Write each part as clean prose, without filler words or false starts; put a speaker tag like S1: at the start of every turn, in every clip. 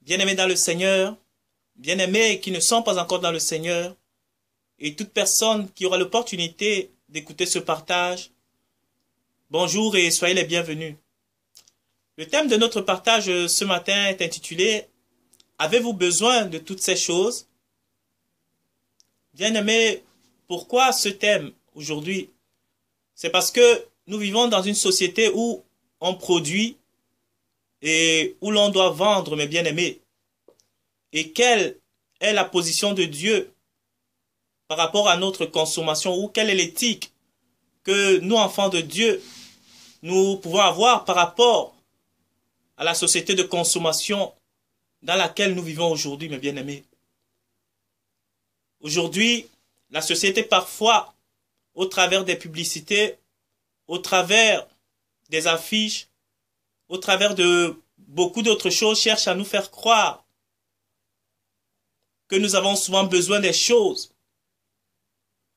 S1: Bien-aimés dans le Seigneur, bien-aimés qui ne sont pas encore dans le Seigneur, et toute personne qui aura l'opportunité d'écouter ce partage, bonjour et soyez les bienvenus. Le thème de notre partage ce matin est intitulé « Avez-vous besoin de toutes ces choses ?» Bien-aimés, pourquoi ce thème aujourd'hui? C'est parce que nous vivons dans une société où on produit et où l'on doit vendre, mes bien-aimés. Et quelle est la position de Dieu par rapport à notre consommation, ou quelle est l'éthique que nous, enfants de Dieu, nous pouvons avoir par rapport à la société de consommation dans laquelle nous vivons aujourd'hui, mes bien-aimés. Aujourd'hui, la société parfois, au travers des publicités, au travers des affiches, au travers de beaucoup d'autres choses, cherche à nous faire croire que nous avons souvent besoin des choses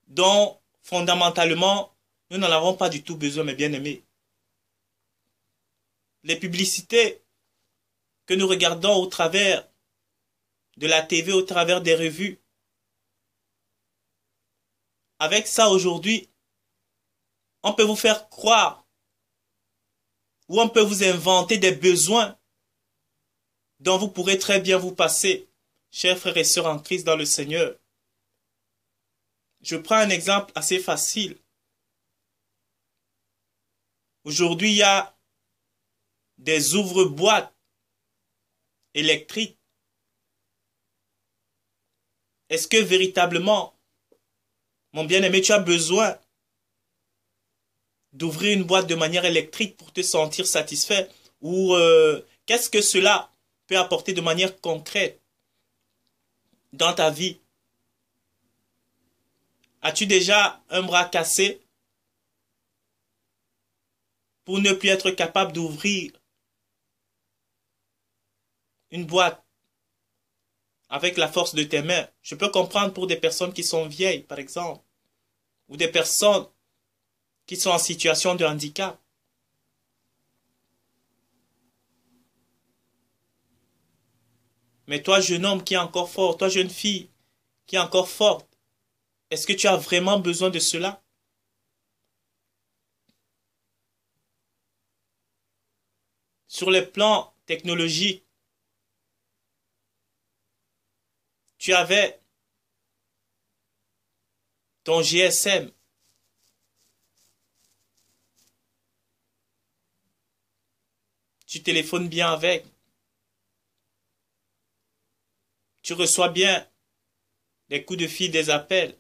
S1: dont, fondamentalement, nous n'en avons pas du tout besoin, mes bien-aimés. Les publicités que nous regardons au travers de la TV, au travers des revues, avec ça aujourd'hui, on peut vous faire croire ou on peut vous inventer des besoins dont vous pourrez très bien vous passer, chers frères et sœurs en Christ dans le Seigneur. Je prends un exemple assez facile. Aujourd'hui, il y a des ouvre-boîtes électriques. Est-ce que véritablement, mon bien-aimé, tu as besoin d'ouvrir une boîte de manière électrique pour te sentir satisfait? Ou qu'est-ce que cela peut apporter de manière concrète dans ta vie? As-tu déjà un bras cassé pour ne plus être capable d'ouvrir une boîte avec la force de tes mains? Je peux comprendre pour des personnes qui sont vieilles, par exemple, ou des personnes qui sont en situation de handicap. Mais toi, jeune homme qui est encore fort, toi, jeune fille qui est encore forte, est-ce que tu as vraiment besoin de cela? Sur le plan technologique, tu avais ton GSM. Tu téléphones bien avec. Tu reçois bien des coups de fil, des appels.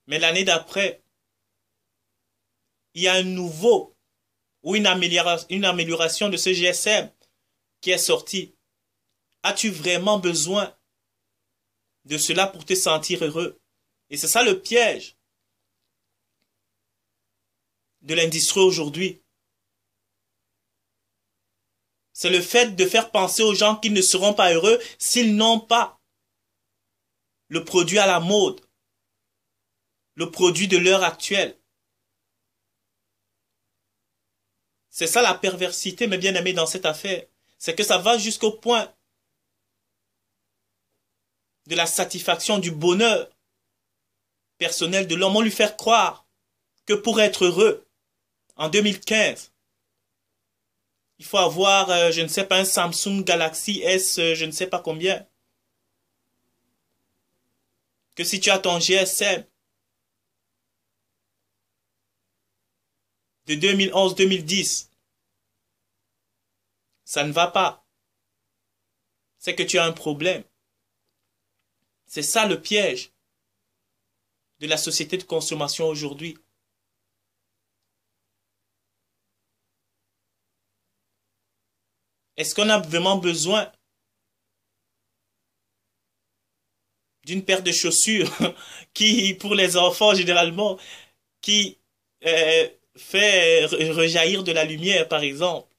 S1: Mais l'année d'après, il y a un nouveau ou une amélioration de ce GSM qui est sorti. As-tu vraiment besoin de cela pour te sentir heureux? Et c'est ça le piège de l'industrie aujourd'hui. C'est le fait de faire penser aux gens qu'ils ne seront pas heureux s'ils n'ont pas le produit à la mode, le produit de l'heure actuelle. C'est ça la perversité, mes bien-aimés, dans cette affaire. C'est que ça va jusqu'au point de la satisfaction, du bonheur personnel de l'homme. On lui fait croire que pour être heureux, en 2015, il faut avoir, je ne sais pas, un Samsung Galaxy S, je ne sais pas combien. Que si tu as ton GSM de 2011-2010, ça ne va pas. C'est que tu as un problème. C'est ça le piège de la société de consommation aujourd'hui. Est-ce qu'on a vraiment besoin d'une paire de chaussures qui, pour les enfants généralement, qui fait rejaillir de la lumière, par exemple?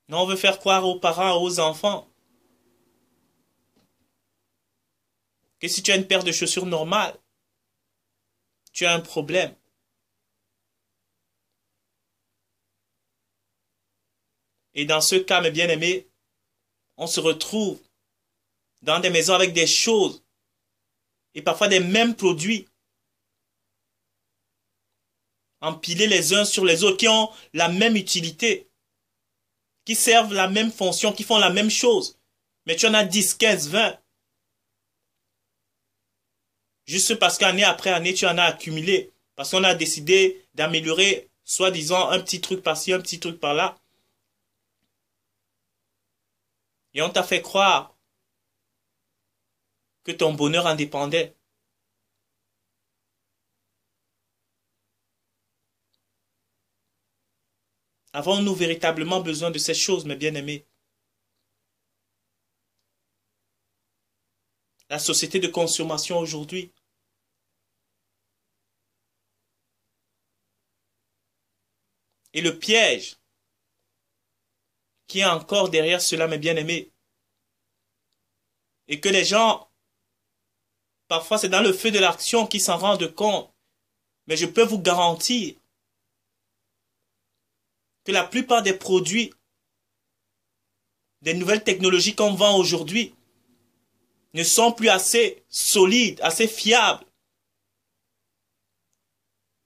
S1: Non, on veut faire croire aux parents, aux enfants, que si tu as une paire de chaussures normale, tu as un problème. Et dans ce cas, mes bien-aimés, on se retrouve dans des maisons avec des choses et parfois des mêmes produits empilés les uns sur les autres qui ont la même utilité, qui servent la même fonction, qui font la même chose. Mais tu en as 10, 15, 20. Juste parce qu'année après année, tu en as accumulé. Parce qu'on a décidé d'améliorer, soi-disant, un petit truc par-ci, un petit truc par-là. Et on t'a fait croire que ton bonheur en dépendait. Avons-nous véritablement besoin de ces choses, mes bien-aimés? La société de consommation aujourd'hui. Et le piège qui est encore derrière cela, mes bien-aimés. Et que les gens, parfois c'est dans le feu de l'action qu'ils s'en rendent compte. Mais je peux vous garantir que la plupart des produits, des nouvelles technologies qu'on vend aujourd'hui, ne sont plus assez solides, assez fiables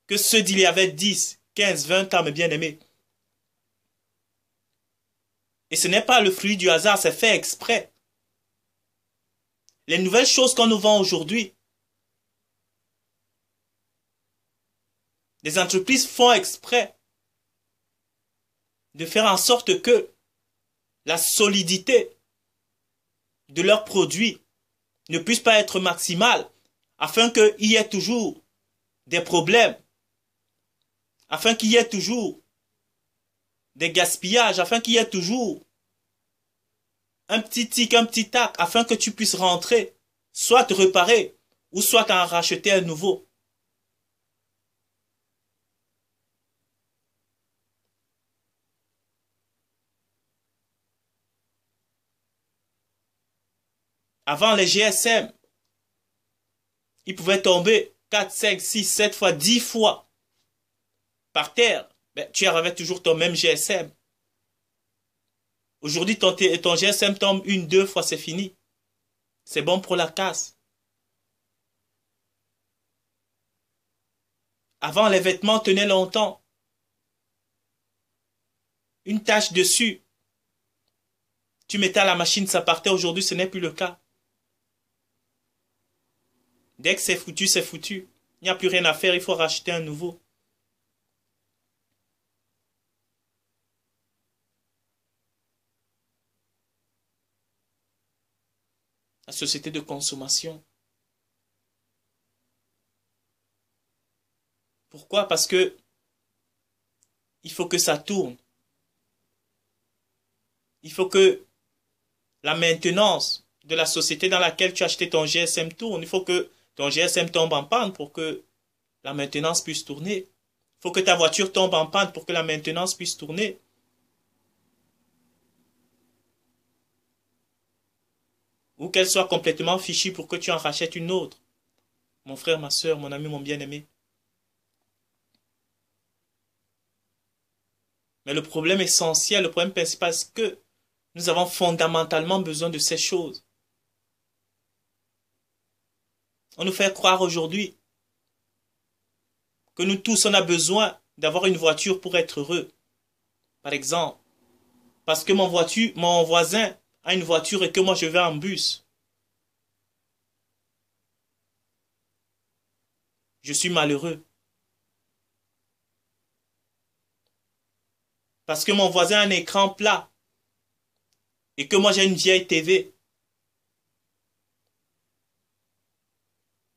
S1: que ceux d'il y avait 10, 15, 20 ans, mes bien-aimés. Et ce n'est pas le fruit du hasard, c'est fait exprès. Les nouvelles choses qu'on nous vend aujourd'hui, les entreprises font exprès de faire en sorte que la solidité de leurs produits ne puisse pas être maximale, afin qu'il y ait toujours des problèmes, afin qu'il y ait toujours des gaspillages, afin qu'il y ait toujours un petit tic, un petit tac, afin que tu puisses rentrer, soit te réparer, ou soit en racheter un nouveau. Avant les GSM, ils pouvaient tomber 4, 5, 6, 7 fois, 10 fois par terre. Ben, tu avais toujours ton même GSM. Aujourd'hui, ton GSM tombe 1, 2 fois, c'est fini. C'est bon pour la casse. Avant, les vêtements tenaient longtemps. Une tache dessus. Tu mettais à la machine, ça partait. Aujourd'hui, ce n'est plus le cas. Dès que c'est foutu, c'est foutu. Il n'y a plus rien à faire, il faut racheter un nouveau. La société de consommation. Pourquoi? Parce que il faut que ça tourne. Il faut que la maintenance de la société dans laquelle tu as acheté ton GSM tourne. Il faut que ton GSM tombe en panne pour que la maintenance puisse tourner. Il faut que ta voiture tombe en panne pour que la maintenance puisse tourner. Ou qu'elle soit complètement fichue pour que tu en rachètes une autre. Mon frère, ma soeur, mon ami, mon bien-aimé. Mais le problème essentiel, le problème principal, c'est que nous avons fondamentalement besoin de ces choses. On nous fait croire aujourd'hui que nous tous, on a besoin d'avoir une voiture pour être heureux. Par exemple, parce que mon voisin a une voiture et que moi je vais en bus. Je suis malheureux. Parce que mon voisin a un écran plat et que moi j'ai une vieille TV.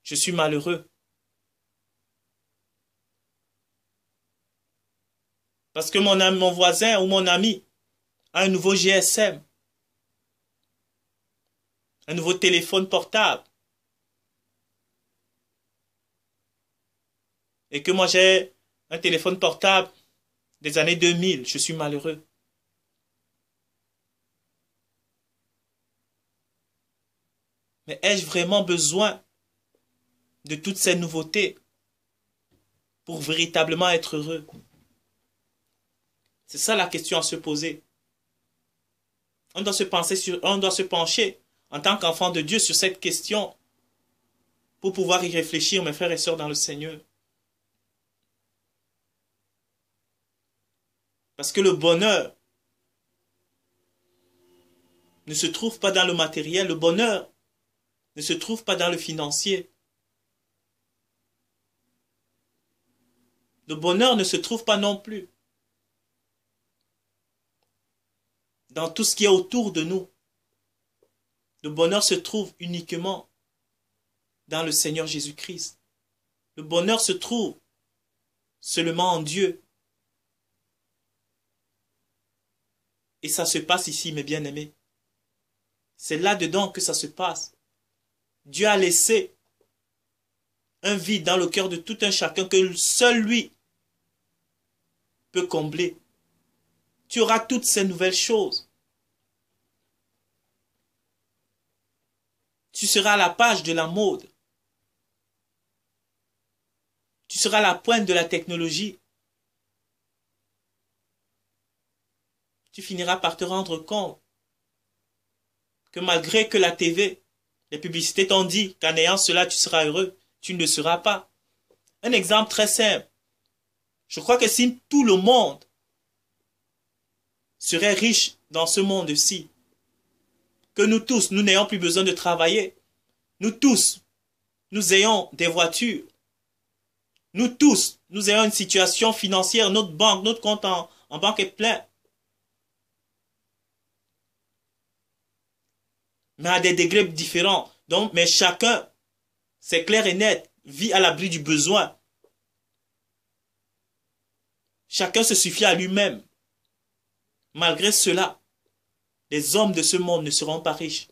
S1: Je suis malheureux. Parce que mon voisin ou mon ami a un nouveau GSM, un nouveau téléphone portable. Et que moi j'ai un téléphone portable des années 2000, je suis malheureux. Mais ai-je vraiment besoin de toutes ces nouveautés pour véritablement être heureux? C'est ça la question à se poser. On doit on doit se pencher en tant qu'enfant de Dieu sur cette question pour pouvoir y réfléchir, mes frères et sœurs dans le Seigneur. Parce que le bonheur ne se trouve pas dans le matériel, le bonheur ne se trouve pas dans le financier. Le bonheur ne se trouve pas non plus dans tout ce qui est autour de nous. Le bonheur se trouve uniquement dans le Seigneur Jésus-Christ. Le bonheur se trouve seulement en Dieu. Et ça se passe ici, mes bien-aimés. C'est là-dedans que ça se passe. Dieu a laissé un vide dans le cœur de tout un chacun que seul lui peut combler. Tu auras toutes ces nouvelles choses. Tu seras à la page de la mode. Tu seras à la pointe de la technologie. Tu finiras par te rendre compte que malgré que la TV, les publicités t'ont dit qu'en ayant cela, tu seras heureux, tu ne le seras pas. Un exemple très simple. Je crois que si tout le monde serait riche dans ce monde-ci, que nous tous, nous n'ayons plus besoin de travailler, nous tous, nous ayons des voitures, nous tous, nous ayons une situation financière, notre banque, notre compte en banque est plein, mais à des degrés différents. Donc, mais chacun, c'est clair et net, vit à l'abri du besoin. Chacun se suffit à lui-même. Malgré cela, les hommes de ce monde ne seront pas riches.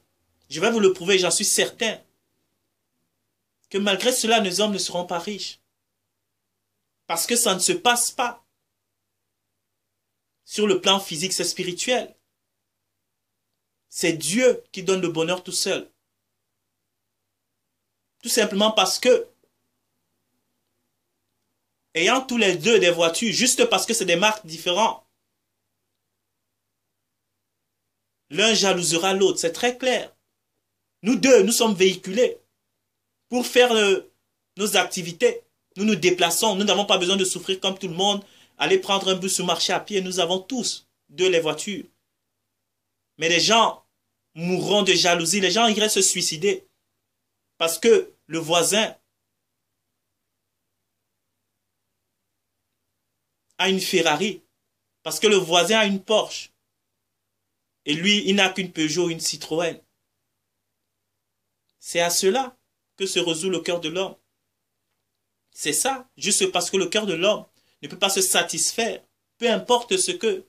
S1: Je vais vous le prouver, j'en suis certain. Que malgré cela, les hommes ne seront pas riches. Parce que ça ne se passe pas sur le plan physique, c'est spirituel. C'est Dieu qui donne le bonheur tout seul. Tout simplement parce que, ayant tous les deux des voitures, juste parce que c'est des marques différentes, l'un jalousera l'autre, c'est très clair. Nous deux, nous sommes véhiculés pour faire nos activités. Nous nous déplaçons, nous n'avons pas besoin de souffrir comme tout le monde, aller prendre un bus ou marcher à pied. Nous avons tous deux les voitures. Mais les gens mourront de jalousie, les gens iraient se suicider parce que le voisin a une Ferrari, parce que le voisin a une Porsche. Et lui, il n'a qu'une Peugeot, une Citroën. C'est à cela que se résout le cœur de l'homme. C'est ça, juste parce que le cœur de l'homme ne peut pas se satisfaire. Peu importe ce que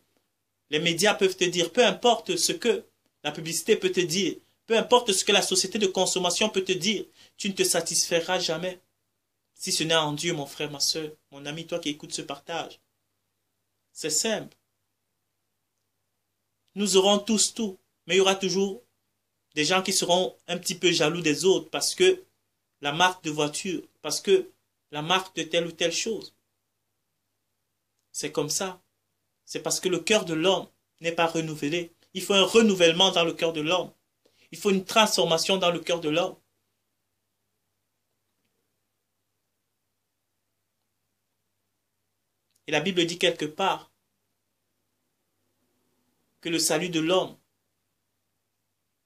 S1: les médias peuvent te dire, peu importe ce que la publicité peut te dire, peu importe ce que la société de consommation peut te dire, tu ne te satisferas jamais. Si ce n'est en Dieu, mon frère, ma soeur, mon ami, toi qui écoutes ce partage. C'est simple. Nous aurons tous tout, mais il y aura toujours des gens qui seront un petit peu jaloux des autres parce que la marque de voiture, parce que la marque de telle ou telle chose. C'est comme ça. C'est parce que le cœur de l'homme n'est pas renouvelé. Il faut un renouvellement dans le cœur de l'homme. Il faut une transformation dans le cœur de l'homme. Et la Bible dit quelque part que le salut de l'homme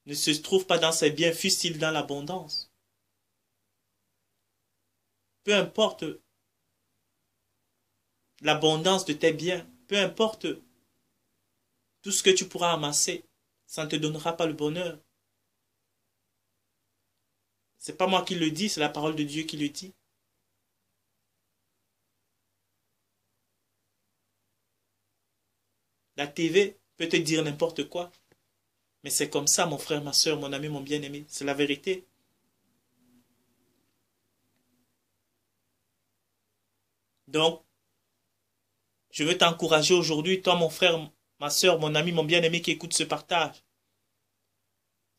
S1: ne se trouve pas dans ses biens, fût-il dans l'abondance. Peu importe l'abondance de tes biens, peu importe tout ce que tu pourras amasser, ça ne te donnera pas le bonheur. Ce n'est pas moi qui le dis, c'est la parole de Dieu qui le dit. La TV peut te dire n'importe quoi. Mais c'est comme ça, mon frère, ma soeur, mon ami, mon bien-aimé. C'est la vérité. Donc, je veux t'encourager aujourd'hui, toi, mon frère, ma soeur, mon ami, mon bien-aimé qui écoute ce partage.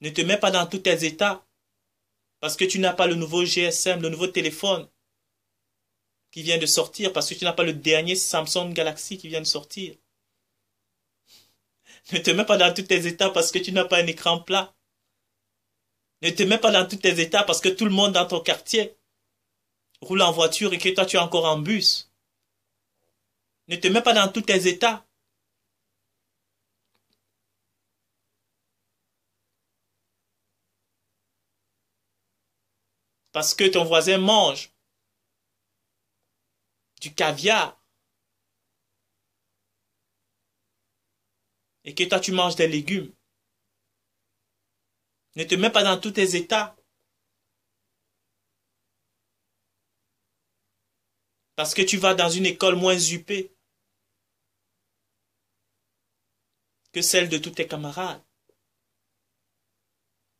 S1: Ne te mets pas dans tous tes états parce que tu n'as pas le nouveau GSM, le nouveau téléphone qui vient de sortir, parce que tu n'as pas le dernier Samsung Galaxy qui vient de sortir. Ne te mets pas dans tous tes états parce que tu n'as pas un écran plat. Ne te mets pas dans tous tes états parce que tout le monde dans ton quartier roule en voiture et que toi tu es encore en bus. Ne te mets pas dans tous tes états. Parce que ton voisin mange du caviar et que toi tu manges des légumes. Ne te mets pas dans tous tes états. Parce que tu vas dans une école moins huppée que celle de tous tes camarades.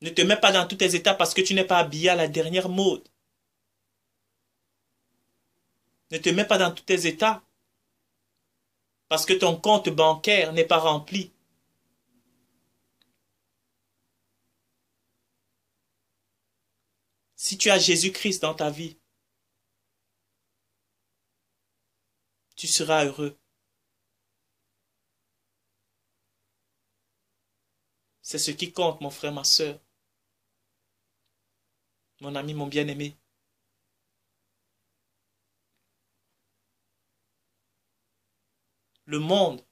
S1: Ne te mets pas dans tous tes états parce que tu n'es pas habillé à la dernière mode. Ne te mets pas dans tous tes états parce que ton compte bancaire n'est pas rempli. Si tu as Jésus-Christ dans ta vie, tu seras heureux. C'est ce qui compte, mon frère, ma sœur, mon ami, mon bien-aimé. Le monde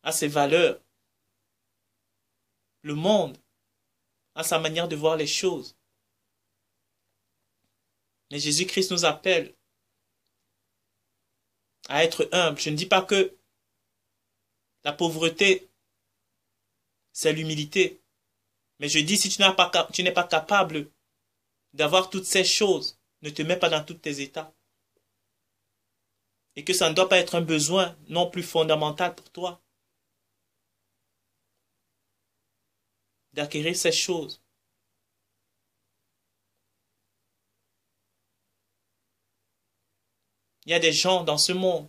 S1: a ses valeurs. Le monde a sa manière de voir les choses. Mais Jésus-Christ nous appelle à être humble. Je ne dis pas que la pauvreté, c'est l'humilité. Mais je dis, si tu n'es pas capable d'avoir toutes ces choses, ne te mets pas dans tous tes états. Et que ça ne doit pas être un besoin non plus fondamental pour toi d'acquérir ces choses. Il y a des gens dans ce monde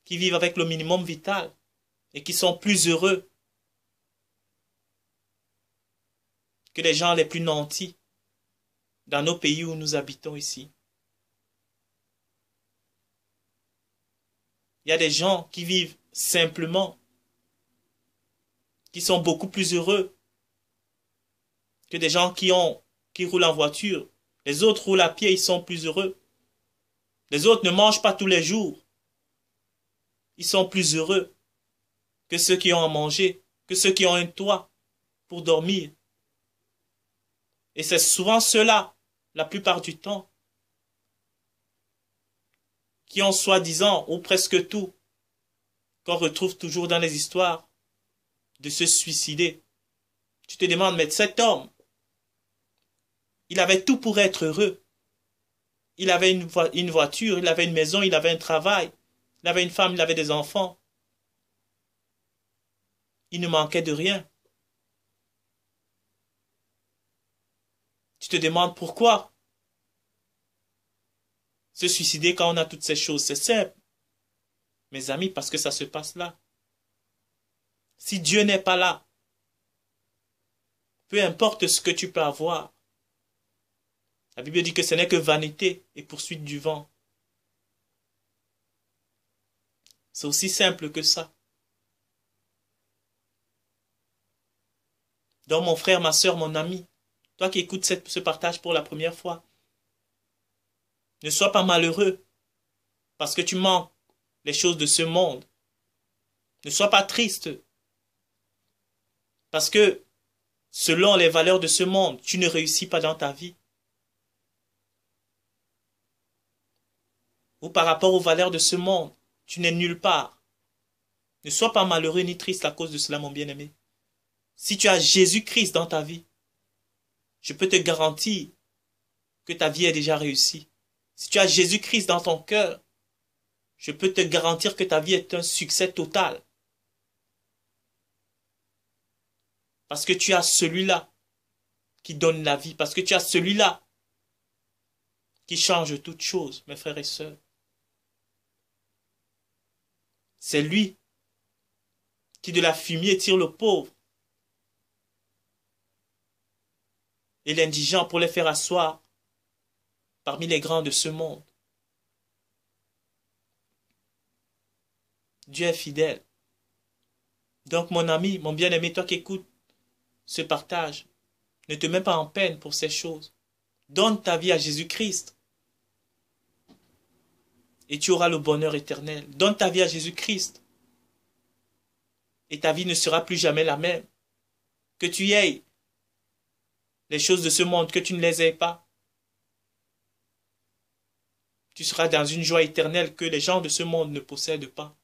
S1: qui vivent avec le minimum vital et qui sont plus heureux que les gens les plus nantis dans nos pays où nous habitons ici. Il y a des gens qui vivent simplement, qui sont beaucoup plus heureux que des gens qui roulent en voiture. Les autres roulent à pied, ils sont plus heureux. Les autres ne mangent pas tous les jours. Ils sont plus heureux que ceux qui ont à manger, que ceux qui ont un toit pour dormir. Et c'est souvent ceux-là, la plupart du temps, qui ont soi-disant, ou presque tout, qu'on retrouve toujours dans les histoires, de se suicider. Tu te demandes, mais cet homme, il avait tout pour être heureux. Il avait une voiture, il avait une maison, il avait un travail, il avait une femme, il avait des enfants. Il ne manquait de rien. Tu te demandes pourquoi se suicider quand on a toutes ces choses. C'est simple, mes amis, parce que ça se passe là. Si Dieu n'est pas là, peu importe ce que tu peux avoir, la Bible dit que ce n'est que vanité et poursuite du vent. C'est aussi simple que ça. Donc mon frère, ma soeur, mon ami, toi qui écoutes ce partage pour la première fois, ne sois pas malheureux parce que tu manques les choses de ce monde. Ne sois pas triste parce que selon les valeurs de ce monde, tu ne réussis pas dans ta vie. Ou par rapport aux valeurs de ce monde, tu n'es nulle part. Ne sois pas malheureux ni triste à cause de cela, mon bien-aimé. Si tu as Jésus-Christ dans ta vie, je peux te garantir que ta vie est déjà réussie. Si tu as Jésus-Christ dans ton cœur, je peux te garantir que ta vie est un succès total. Parce que tu as celui-là qui donne la vie. Parce que tu as celui-là qui change toutes choses, mes frères et sœurs. C'est lui qui de la fumier tire le pauvre et l'indigent pour les faire asseoir parmi les grands de ce monde. Dieu est fidèle. Donc mon ami, mon bien-aimé, toi qui écoutes ce partage, ne te mets pas en peine pour ces choses. Donne ta vie à Jésus-Christ et tu auras le bonheur éternel. Donne ta vie à Jésus-Christ et ta vie ne sera plus jamais la même. Que tu aies les choses de ce monde, que tu ne les aies pas. Tu seras dans une joie éternelle que les gens de ce monde ne possèdent pas.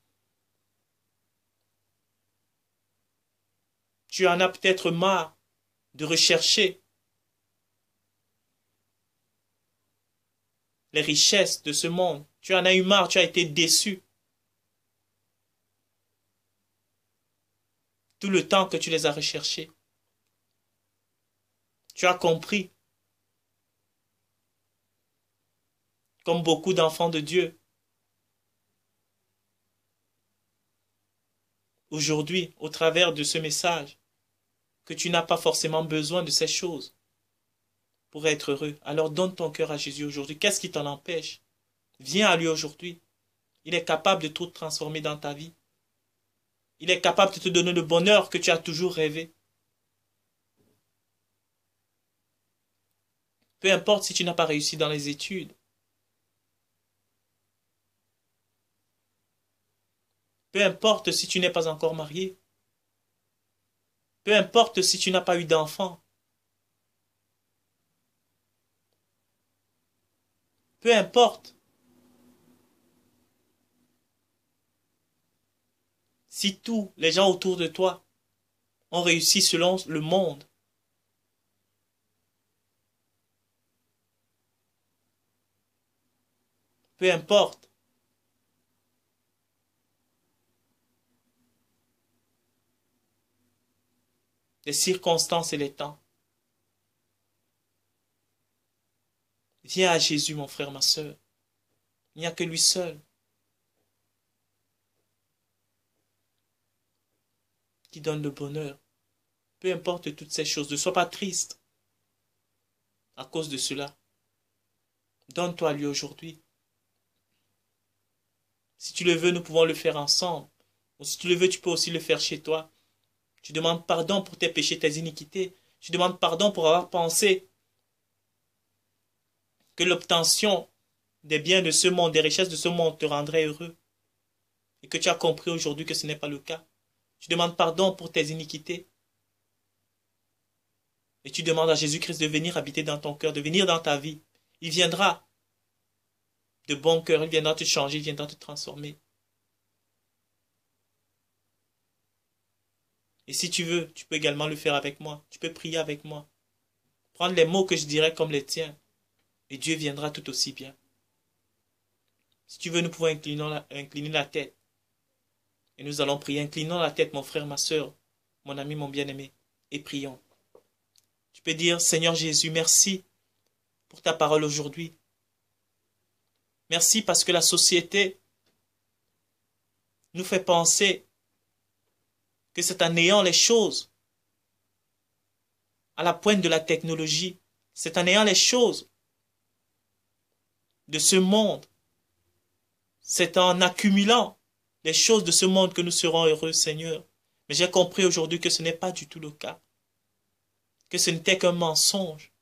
S1: Tu en as peut-être marre de rechercher les richesses de ce monde. Tu en as eu marre, tu as été déçu. Tout le temps que tu les as recherchés. Tu as compris, comme beaucoup d'enfants de Dieu, aujourd'hui, au travers de ce message, que tu n'as pas forcément besoin de ces choses pour être heureux. Alors donne ton cœur à Jésus aujourd'hui. Qu'est-ce qui t'en empêche? Viens à lui aujourd'hui. Il est capable de tout transformer dans ta vie. Il est capable de te donner le bonheur que tu as toujours rêvé. Peu importe si tu n'as pas réussi dans les études. Peu importe si tu n'es pas encore marié. Peu importe si tu n'as pas eu d'enfant. Peu importe si tous les gens autour de toi ont réussi selon le monde. Peu importe. Les circonstances et les temps. Viens à Jésus, mon frère, ma sœur. Il n'y a que lui seul qui donne le bonheur. Peu importe toutes ces choses, ne sois pas triste à cause de cela. Donne-toi à lui aujourd'hui. Si tu le veux, nous pouvons le faire ensemble. Ou si tu le veux, tu peux aussi le faire chez toi. Tu demandes pardon pour tes péchés, tes iniquités. Tu demandes pardon pour avoir pensé que l'obtention des biens de ce monde, des richesses de ce monde te rendrait heureux. Et que tu as compris aujourd'hui que ce n'est pas le cas. Tu demandes pardon pour tes iniquités. Et tu demandes à Jésus-Christ de venir habiter dans ton cœur, de venir dans ta vie. Il viendra de bon cœur, il viendra te changer, il viendra te transformer. Et si tu veux, tu peux également le faire avec moi. Tu peux prier avec moi. Prendre les mots que je dirais comme les tiens. Et Dieu viendra tout aussi bien. Si tu veux, nous pouvons incliner la tête. Et nous allons prier. Inclinons la tête, mon frère, ma soeur, mon ami, mon bien-aimé. Et prions. Tu peux dire, Seigneur Jésus, merci pour ta parole aujourd'hui. Merci parce que la société nous fait penser que c'est en ayant les choses à la pointe de la technologie, c'est en ayant les choses de ce monde, c'est en accumulant les choses de ce monde que nous serons heureux, Seigneur. Mais j'ai compris aujourd'hui que ce n'est pas du tout le cas, que ce n'était qu'un mensonge,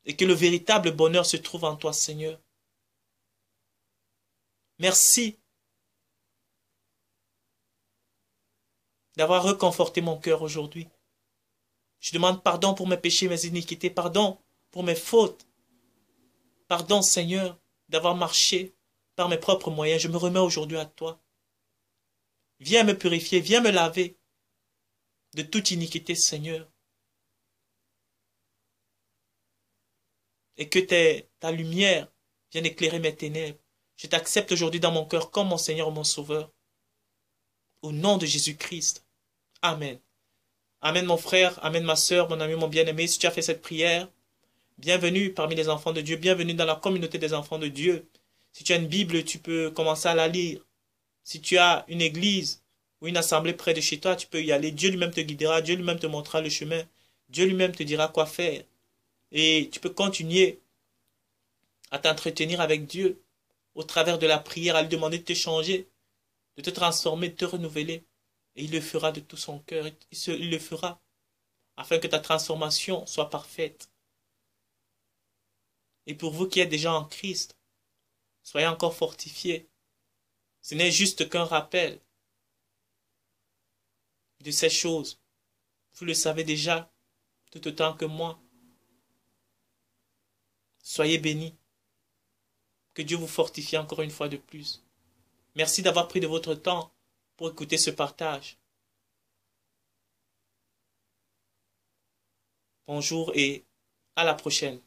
S1: et que le véritable bonheur se trouve en toi, Seigneur. Merci d'avoir reconforté mon cœur aujourd'hui. Je demande pardon pour mes péchés, mes iniquités, pardon pour mes fautes. Pardon, Seigneur, d'avoir marché par mes propres moyens. Je me remets aujourd'hui à toi. Viens me purifier, viens me laver de toute iniquité, Seigneur. Et que ta lumière vienne éclairer mes ténèbres. Je t'accepte aujourd'hui dans mon cœur comme mon Seigneur et mon Sauveur. Au nom de Jésus-Christ. Amen. Amen mon frère, amen ma soeur, mon ami, mon bien-aimé. Si tu as fait cette prière, bienvenue parmi les enfants de Dieu, bienvenue dans la communauté des enfants de Dieu. Si tu as une Bible, tu peux commencer à la lire. Si tu as une église ou une assemblée près de chez toi, tu peux y aller. Dieu lui-même te guidera, Dieu lui-même te montrera le chemin. Dieu lui-même te dira quoi faire. Et tu peux continuer à t'entretenir avec Dieu au travers de la prière, à lui demander de te changer, de te transformer, de te renouveler. Et il le fera de tout son cœur. Il le fera afin que ta transformation soit parfaite. Et pour vous qui êtes déjà en Christ, soyez encore fortifiés. Ce n'est juste qu'un rappel de ces choses. Vous le savez déjà tout autant que moi. Soyez bénis. Que Dieu vous fortifie encore une fois de plus. Merci d'avoir pris de votre temps pour écouter ce partage. Bonjour et à la prochaine.